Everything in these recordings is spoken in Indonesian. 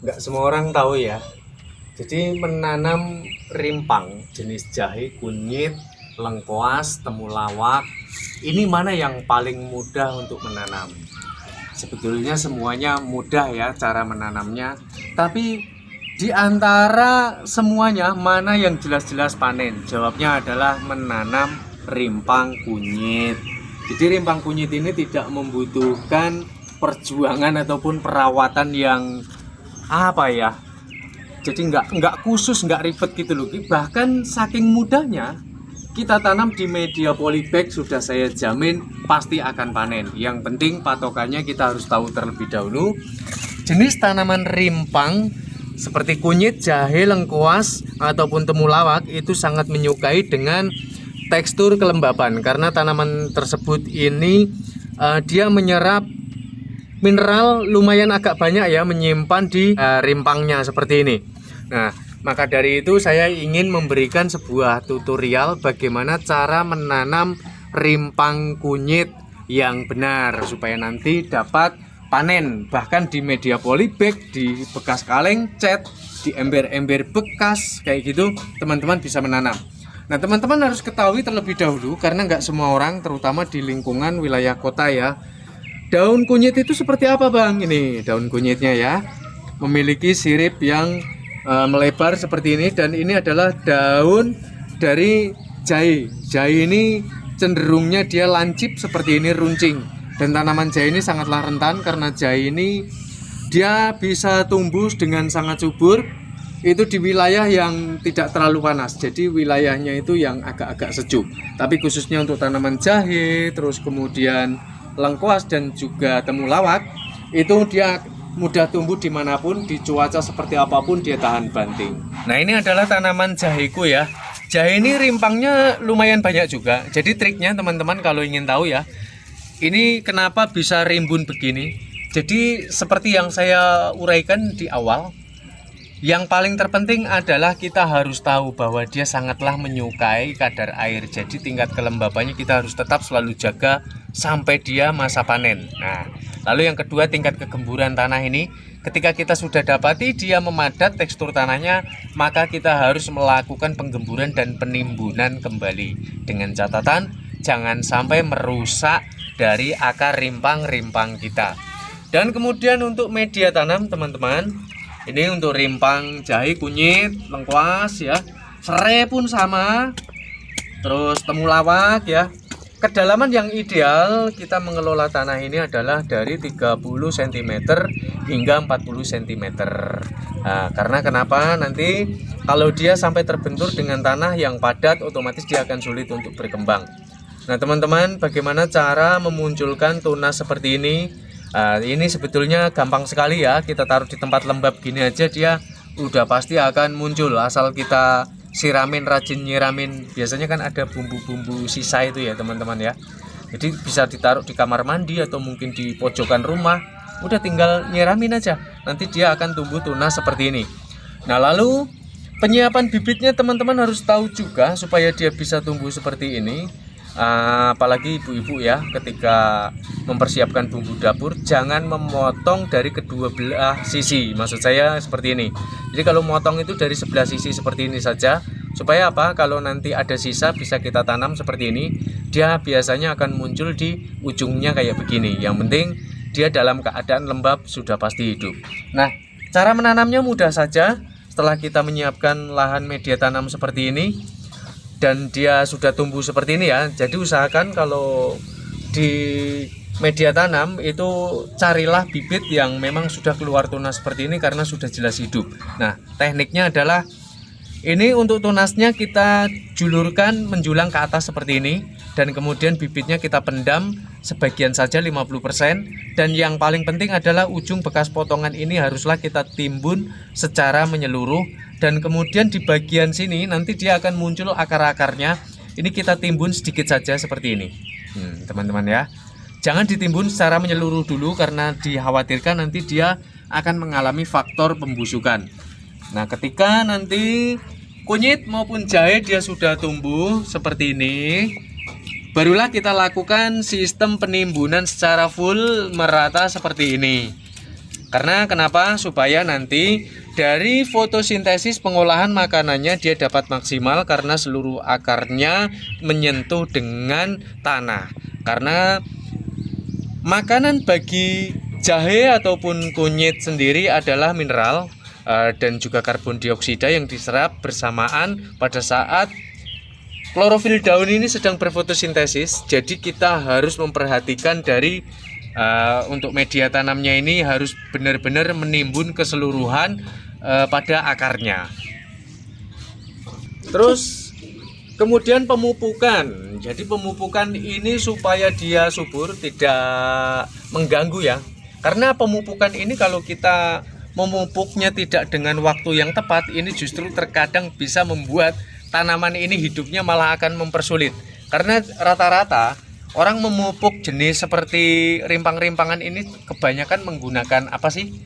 nggak semua orang tahu ya. Jadi menanam rimpang jenis jahe, kunyit, lengkoas, temulawak, ini mana yang paling mudah untuk menanam? Sebetulnya semuanya mudah ya cara menanamnya, tapi di antara semuanya mana yang jelas-jelas panen? Jawabnya adalah menanam rimpang kunyit. Jadi rimpang kunyit ini tidak membutuhkan perjuangan ataupun perawatan yang apa ya, jadi nggak khusus, nggak ribet gitu loh. Bahkan saking mudahnya kita tanam di media polybag, sudah saya jamin pasti akan panen. Yang penting patokannya kita harus tahu terlebih dahulu jenis tanaman rimpang seperti kunyit, jahe, lengkuas ataupun temulawak itu sangat menyukai dengan tekstur kelembapan, karena tanaman tersebut ini dia menyerap mineral lumayan agak banyak ya, menyimpan di rimpangnya seperti ini. Nah, maka dari itu saya ingin memberikan sebuah tutorial bagaimana cara menanam rimpang kunyit yang benar supaya nanti dapat panen, bahkan di media polybag, di bekas kaleng cat, di ember-ember bekas kayak gitu teman-teman bisa menanam. Nah, teman-teman harus ketahui terlebih dahulu, karena nggak semua orang, terutama di lingkungan wilayah kota ya, daun kunyit itu seperti apa bang? Ini daun kunyitnya ya, memiliki sirip yang melebar seperti ini, dan ini adalah daun dari jahe. Jahe ini cenderungnya dia lancip seperti ini, runcing. Dan tanaman jahe ini sangatlah rentan karena jahe ini dia bisa tumbuh dengan sangat subur itu di wilayah yang tidak terlalu panas. Jadi wilayahnya itu yang agak-agak sejuk. Tapi khususnya untuk tanaman jahe, terus kemudian lengkuas dan juga temulawak, itu dia mudah tumbuh dimanapun, di cuaca seperti apapun dia tahan banting. Nah, ini adalah tanaman jaheku ya. Jahe ini rimpangnya lumayan banyak juga. Jadi triknya teman-teman kalau ingin tahu ya, ini kenapa bisa rimbun begini. Jadi seperti yang saya uraikan di awal, yang paling terpenting adalah kita harus tahu bahwa dia sangatlah menyukai kadar air. Jadi tingkat kelembabannya kita harus tetap selalu jaga sampai dia masa panen. Nah, lalu yang kedua, tingkat kegemburan tanah ini. Ketika kita sudah dapati dia memadat tekstur tanahnya, maka kita harus melakukan penggemburan dan penimbunan kembali. Dengan catatan, jangan sampai merusak dari akar rimpang-rimpang kita. Dan kemudian untuk media tanam teman-teman, ini untuk rimpang jahe, kunyit, lengkuas ya, serai pun sama, terus temulawak ya. Kedalaman yang ideal kita mengelola tanah ini adalah dari 30 cm hingga 40 cm. Nah, karena kenapa? Nanti kalau dia sampai terbentur dengan tanah yang padat, otomatis dia akan sulit untuk berkembang. Nah teman-teman, bagaimana cara memunculkan tunas seperti ini? Ini sebetulnya gampang sekali ya, kita taruh di tempat lembab gini aja dia udah pasti akan muncul, asal kita siramin, rajin nyiramin. Biasanya kan ada bumbu-bumbu sisa itu ya teman-teman ya, jadi bisa ditaruh di kamar mandi atau mungkin di pojokan rumah, udah tinggal nyiramin aja, nanti dia akan tumbuh tunas seperti ini. Nah, lalu penyiapan bibitnya teman-teman harus tahu juga supaya dia bisa tumbuh seperti ini. Apalagi ibu-ibu ya, ketika mempersiapkan bumbu dapur jangan memotong dari kedua belah sisi, maksud saya seperti ini. Jadi kalau motong itu dari sebelah sisi seperti ini saja, supaya apa, kalau nanti ada sisa bisa kita tanam seperti ini. Dia biasanya akan muncul di ujungnya kayak begini. Yang penting dia dalam keadaan lembab sudah pasti hidup. Nah, cara menanamnya mudah saja. Setelah kita menyiapkan lahan media tanam seperti ini dan dia sudah tumbuh seperti ini ya, jadi usahakan kalau di media tanam itu carilah bibit yang memang sudah keluar tunas seperti ini karena sudah jelas hidup. Nah, tekniknya adalah ini, untuk tunasnya kita julurkan menjulang ke atas seperti ini, dan kemudian bibitnya kita pendam sebagian saja 50%, dan yang paling penting adalah ujung bekas potongan ini haruslah kita timbun secara menyeluruh, dan kemudian di bagian sini nanti dia akan muncul akar-akarnya. Ini kita timbun sedikit saja seperti ini, teman-teman ya. Jangan ditimbun secara menyeluruh dulu karena dikhawatirkan nanti dia akan mengalami faktor pembusukan. Nah, ketika nanti kunyit maupun jahe dia sudah tumbuh seperti ini, barulah kita lakukan sistem penimbunan secara full merata seperti ini. Karena kenapa? Supaya nanti dari fotosintesis pengolahan makanannya dia dapat maksimal karena seluruh akarnya menyentuh dengan tanah. Karena makanan bagi jahe ataupun kunyit sendiri adalah mineral dan juga karbon dioksida yang diserap bersamaan pada saat klorofil daun ini sedang berfotosintesis. Jadi kita harus memperhatikan dari untuk media tanamnya ini harus benar-benar menimbun keseluruhan pada akarnya. Terus kemudian pemupukan. Jadi pemupukan ini supaya dia subur, tidak mengganggu ya. Karena pemupukan ini kalau kita memupuknya tidak dengan waktu yang tepat, ini justru terkadang bisa membuat tanaman ini hidupnya malah akan mempersulit. Karena rata-rata orang memupuk jenis seperti rimpang-rimpangan ini kebanyakan menggunakan apa sih?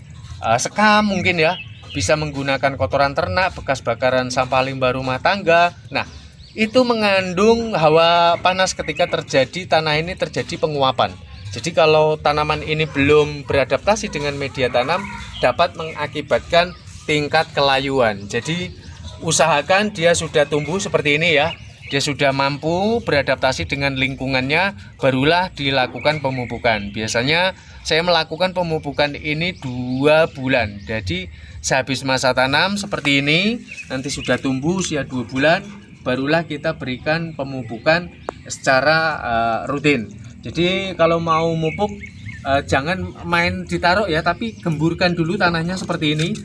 Sekam mungkin ya. Bisa menggunakan kotoran ternak, bekas bakaran sampah limbah rumah tangga. Nah, itu mengandung hawa panas ketika tanah ini terjadi penguapan. Jadi kalau tanaman ini belum beradaptasi dengan media tanam, dapat mengakibatkan tingkat kelayuan. Jadi usahakan dia sudah tumbuh seperti ini ya. Dia sudah mampu beradaptasi dengan lingkungannya, barulah dilakukan pemupukan. Biasanya saya melakukan pemupukan ini 2 bulan. Jadi sehabis masa tanam seperti ini, nanti sudah tumbuh usia 2 bulan, barulah kita berikan pemupukan secara rutin. Jadi kalau mau mupuk jangan main ditaruh ya, tapi gemburkan dulu tanahnya seperti ini.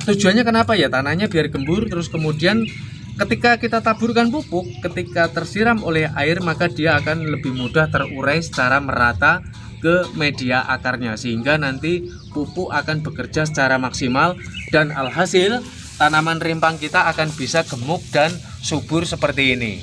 Tujuannya kenapa ya? Tanahnya biar gembur, terus kemudian ketika kita taburkan pupuk, ketika tersiram oleh air, maka dia akan lebih mudah terurai secara merata ke media akarnya, sehingga nanti pupuk akan bekerja secara maksimal dan alhasil tanaman rimpang kita akan bisa gemuk dan subur seperti ini.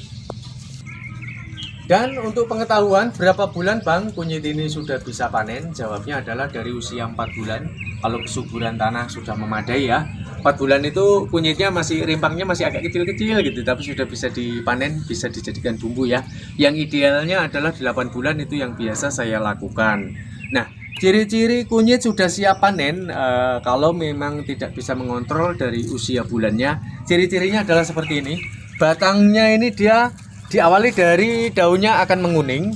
Dan untuk pengetahuan berapa bulan Bang kunyit ini sudah bisa panen? Jawabnya adalah dari usia 4 bulan. Kalau kesuburan tanah sudah memadai ya, 4 bulan itu kunyitnya rimpangnya masih agak kecil-kecil gitu, tapi sudah bisa dipanen, bisa dijadikan bumbu ya. Yang idealnya adalah 8 bulan, itu yang biasa saya lakukan. Nah, ciri-ciri kunyit sudah siap panen kalau memang tidak bisa mengontrol dari usia bulannya. Ciri-cirinya adalah seperti ini. Batangnya ini dia diawali dari daunnya akan menguning,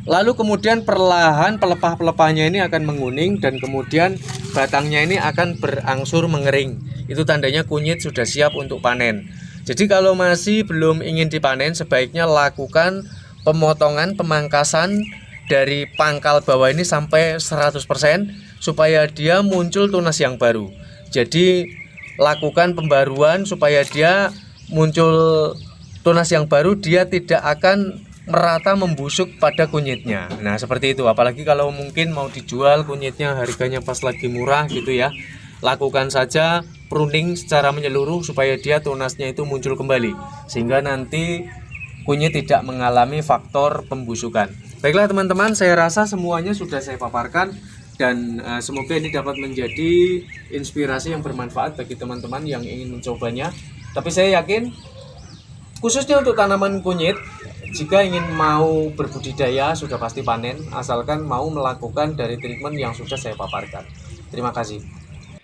lalu kemudian perlahan pelepah-pelepahnya ini akan menguning, dan kemudian batangnya ini akan berangsur mengering. Itu tandanya kunyit sudah siap untuk panen. Jadi kalau masih belum ingin dipanen, sebaiknya lakukan pemotongan, pemangkasan dari pangkal bawah ini sampai 100% supaya dia muncul tunas yang baru. Jadi lakukan pembaruan supaya dia muncul tunas yang baru, dia tidak akan merata membusuk pada kunyitnya. Nah seperti itu, apalagi kalau mungkin mau dijual kunyitnya harganya pas lagi murah gitu ya, lakukan saja pruning secara menyeluruh supaya dia tunasnya itu muncul kembali, sehingga nanti kunyit tidak mengalami faktor pembusukan. Baiklah teman-teman, saya rasa semuanya sudah saya paparkan, dan semoga ini dapat menjadi inspirasi yang bermanfaat bagi teman-teman yang ingin mencobanya. Tapi saya yakin khususnya untuk tanaman kunyit, jika ingin mau berbudidaya sudah pasti panen, asalkan mau melakukan dari treatment yang sudah saya paparkan. Terima kasih.